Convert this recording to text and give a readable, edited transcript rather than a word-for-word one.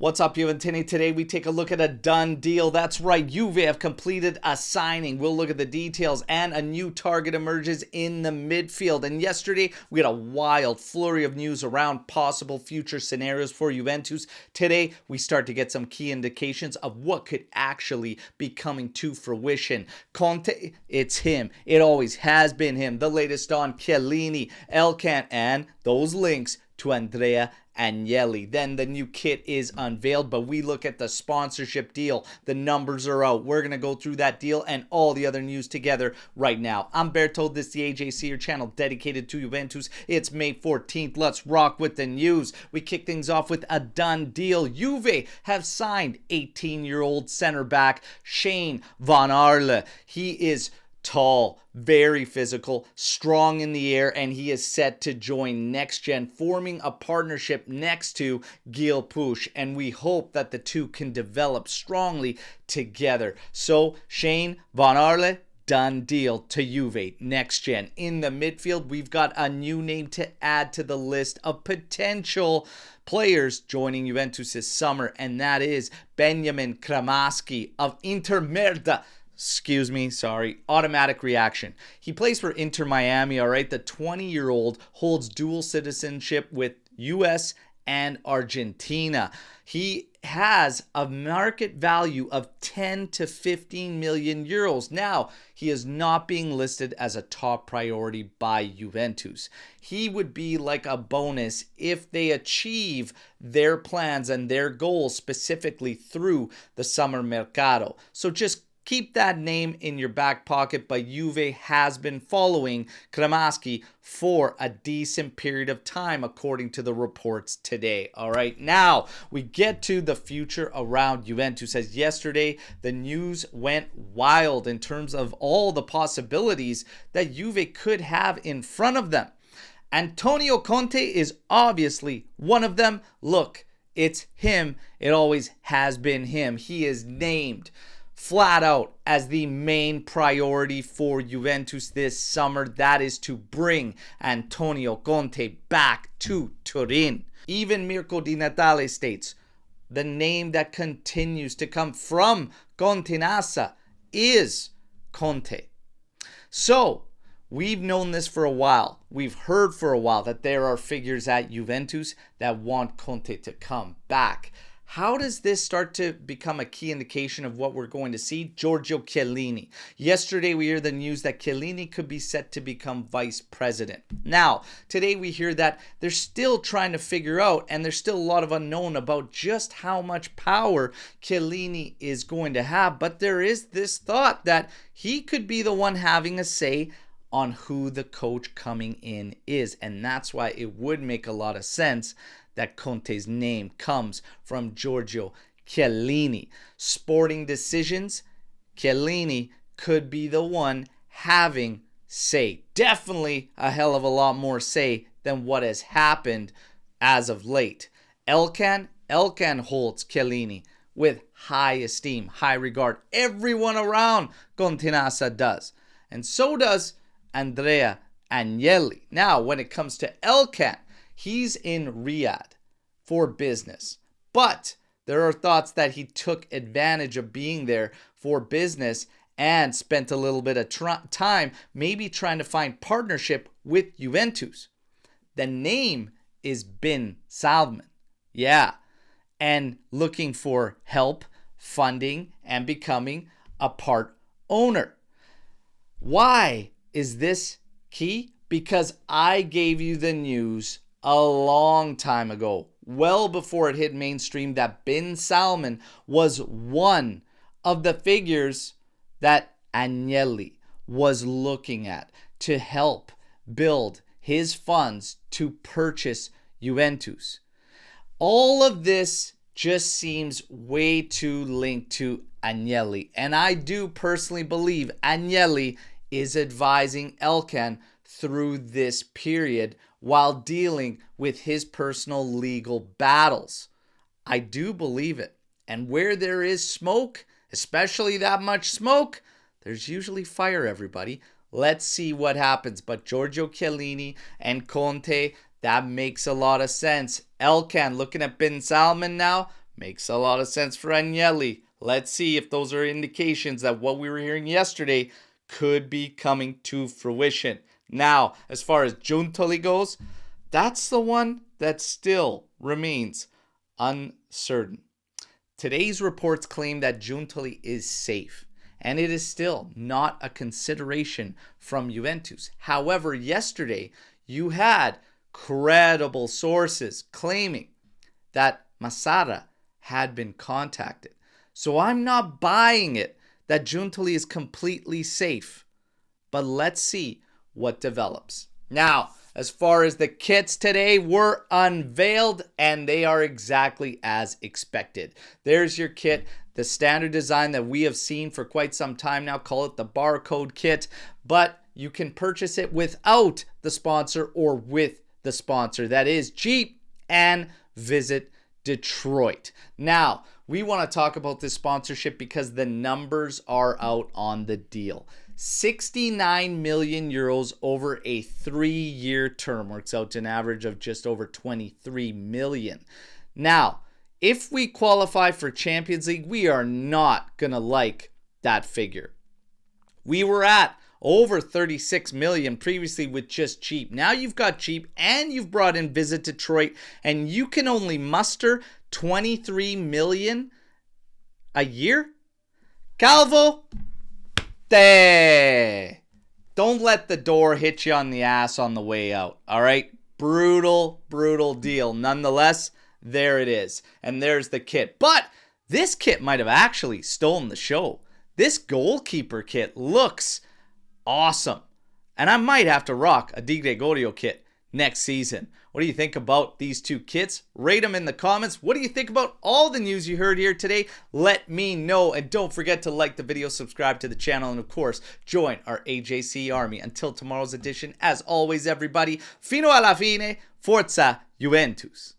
What's up, Juventini? Today we take a look at a done deal. That's right, Juve have completed a signing. We'll look at the details, and a new target emerges in the midfield. And yesterday we had a wild flurry of news around possible future scenarios for Juventus. Today we start to get some key indications of what could actually be coming to fruition. Conte, it's him. It always has been him. The latest on Chiellini, Elkan, and those links to Andrea Agnelli. Then the new kit is unveiled, but we look at the sponsorship deal. The numbers are out. We're going to go through that deal and all the other news together right now. I'm Berto. This is the AJC, your channel dedicated to Juventus. It's May 14th. Let's rock with the news. We kick things off with a done deal. Juve have signed 18-year-old center back Shane Van Aarle. He is tall, very physical, strong in the air, and he is set to join Next Gen, forming a partnership next to Gil Push, and we hope that the two can develop strongly together. So Shane Van Aarle, done deal to Juve, Next Gen. In the midfield, we've got a new name to add to the list of potential players joining Juventus this summer, and that is Benjamin Cremaschi of Inter Merda. Automatic reaction. He plays for Inter Miami, all right? The 20-year-old holds dual citizenship with US and Argentina. He has a market value of 10 to 15 million euros. Now, he is not being listed as a top priority by Juventus. He would be like a bonus if they achieve their plans and their goals specifically through the summer mercado. So just keep that name in your back pocket, but Juve has been following Cremaschi for a decent period of time, according to the reports today. All right, now we get to the future around Juventus. As yesterday, the news went wild in terms of all the possibilities that Juve could have in front of them. Antonio Conte is obviously one of them. Look, it's him. It always has been him. He is named flat out as the main priority for Juventus this summer. That is to bring Antonio Conte back to Turin. Even Mirko Di Natale states the name that continues to come from Conte Nasa is Conte. So we've known this for a while. We've heard for a while that there are figures at Juventus that want Conte to come back. How does this start to become a key indication of what we're going to see? Giorgio Chiellini. Yesterday, we hear the news that Chiellini could be set to become vice president. Now, today we hear that they're still trying to figure out, and there's still a lot of unknown about just how much power Chiellini is going to have. But there is this thought that he could be the one having a say on who the coach coming in is. And that's why it would make a lot of sense that Conte's name comes from Giorgio Chiellini. Sporting decisions, Chiellini could be the one having say. Definitely a hell of a lot more say than what has happened as of late. Elkan holds Chiellini with high esteem, high regard. Everyone around Conte Nasa does. And so does Andrea Agnelli. Now, when it comes to Elkan, he's in Riyadh for business, but there are thoughts that he took advantage of being there for business and spent a little bit of time maybe trying to find partnership with Juventus. The name is Bin Salman. Yeah, and looking for help, funding, and becoming a part owner. Why is this key? Because I gave you the news a long time ago, well before it hit mainstream, that Bin Salman was one of the figures that Agnelli was looking at to help build his funds to purchase Juventus. All of this just seems way too linked to Agnelli, and I do personally believe Agnelli is advising Elkan through this period while dealing with his personal legal battles. I do believe it. And where there is smoke, especially that much smoke, there's usually fire, everybody. Let's see what happens. But Giorgio Chiellini and Conte, that makes a lot of sense. Elkan looking at Bin Salman now, Makes a lot of sense for Agnelli. Let's see if those are indications that what we were hearing yesterday could be coming to fruition. Now, as far as Giuntoli goes, that's the one that still remains uncertain. Today's reports claim that Giuntoli is safe, and it is still not a consideration from Juventus. However, yesterday you had credible sources claiming that Masara had been contacted. So I'm not buying it that Giuntoli is completely safe. But let's see what develops. Now, as far as the kits today were unveiled, and they are exactly as expected. There's your kit, the standard design that we have seen for quite some time now. Call it the barcode kit, but you can purchase it without the sponsor or with the sponsor. That is Jeep and Visit Detroit. Now, we want to talk about this sponsorship because the numbers are out on the deal. 69 million euros over a 3-year term. Works out to an average of just over 23 million. Now, if we qualify for Champions League, we are not going to like that figure. We were at over 36 million previously with just Jeep. Now you've got Jeep and you've brought in Visit Detroit, and you can only muster 23 million a year? Calvo, don't let the door hit you on the ass on the way out. All right? Brutal, brutal deal. Nonetheless, there it is. And there's the kit. But this kit might have actually stolen the show. This goalkeeper kit looks awesome. And I might have to rock a Di Gregorio kit next season. What do you think about these two kits? Rate them in the comments. What do you think about all the news you heard here today? Let me know. And don't forget to like the video, subscribe to the channel, and of course, join our AJC army. Until tomorrow's edition, as always, everybody, fino alla fine, forza Juventus.